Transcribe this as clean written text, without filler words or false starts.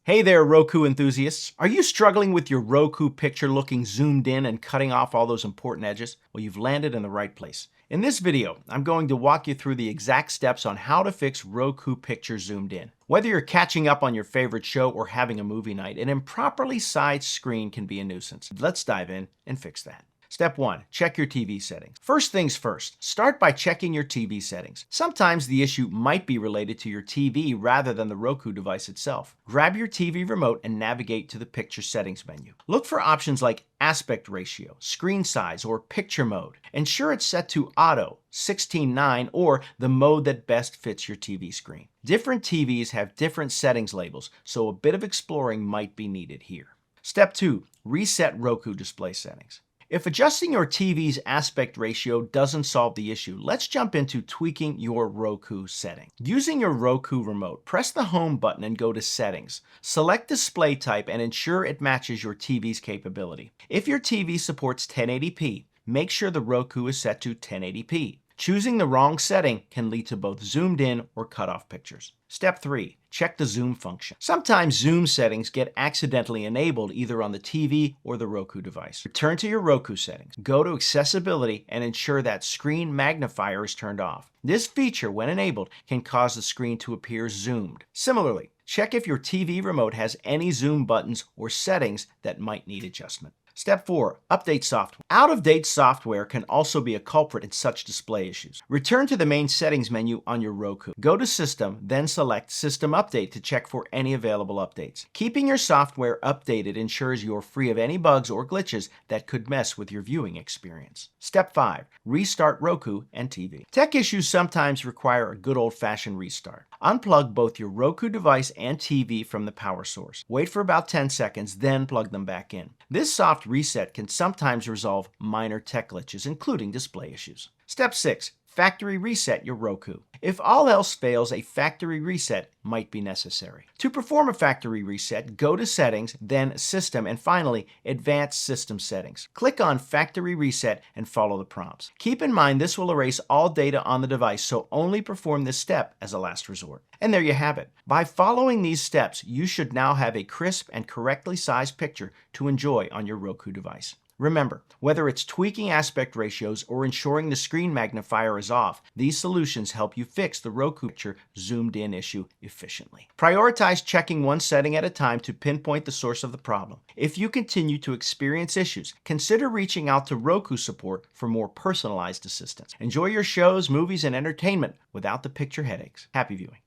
Hey there, Roku enthusiasts. Are you struggling with your Roku picture looking zoomed in and cutting off all those important edges? Well, you've landed in the right place. In this video, I'm going to walk you through the exact steps on how to fix Roku picture zoomed in. Whether you're catching up on your favorite show or having a movie night, an improperly sized screen can be a nuisance. Let's dive in and fix that. Step 1. Check your TV settings. First things first, start by checking your TV settings. Sometimes the issue might be related to your TV rather than the Roku device itself. Grab your TV remote and navigate to the Picture Settings menu. Look for options like aspect ratio, screen size, or picture mode. Ensure it's set to Auto, 16:9, or the mode that best fits your TV screen. Different TVs have different settings labels, so a bit of exploring might be needed here. Step 2. Reset Roku display settings. If adjusting your TV's aspect ratio doesn't solve the issue, let's jump into tweaking your Roku setting. Using your Roku remote, press the Home button and go to Settings. Select Display Type and ensure it matches your TV's capability. If your TV supports 1080p, make sure the Roku is set to 1080p. Choosing the wrong setting can lead to both zoomed in or cut off pictures. Step 3. Check the zoom function. Sometimes zoom settings get accidentally enabled either on the TV or the Roku device. Return to your Roku settings. Go to Accessibility and ensure that Screen Magnifier is turned off. This feature, when enabled, can cause the screen to appear zoomed. Similarly, check if your TV remote has any zoom buttons or settings that might need adjustment. Step 4. Update software. Out-of-date software can also be a culprit in such display issues. Return to the main settings menu on your Roku. Go to System, then select System Update to check for any available updates. Keeping your software updated ensures you're free of any bugs or glitches that could mess with your viewing experience. Step 5. Restart Roku and TV. Tech issues sometimes require a good old-fashioned restart. Unplug both your Roku device and TV from the power source. Wait for about 10 seconds, then plug them back in. This soft reset can sometimes resolve minor tech glitches, including display issues. Step 6. Factory reset your Roku. If all else fails, a factory reset might be necessary. To perform a factory reset, go to Settings, then System, and finally, Advanced System Settings. Click on Factory Reset and follow the prompts. Keep in mind this will erase all data on the device, so only perform this step as a last resort. And there you have it. By following these steps, you should now have a crisp and correctly sized picture to enjoy on your Roku device. Remember, whether it's tweaking aspect ratios or ensuring the screen magnifier is off, these solutions help you fix the Roku picture zoomed in issue efficiently. Prioritize checking one setting at a time to pinpoint the source of the problem. If you continue to experience issues, consider reaching out to Roku support for more personalized assistance. Enjoy your shows, movies, and entertainment without the picture headaches. Happy viewing.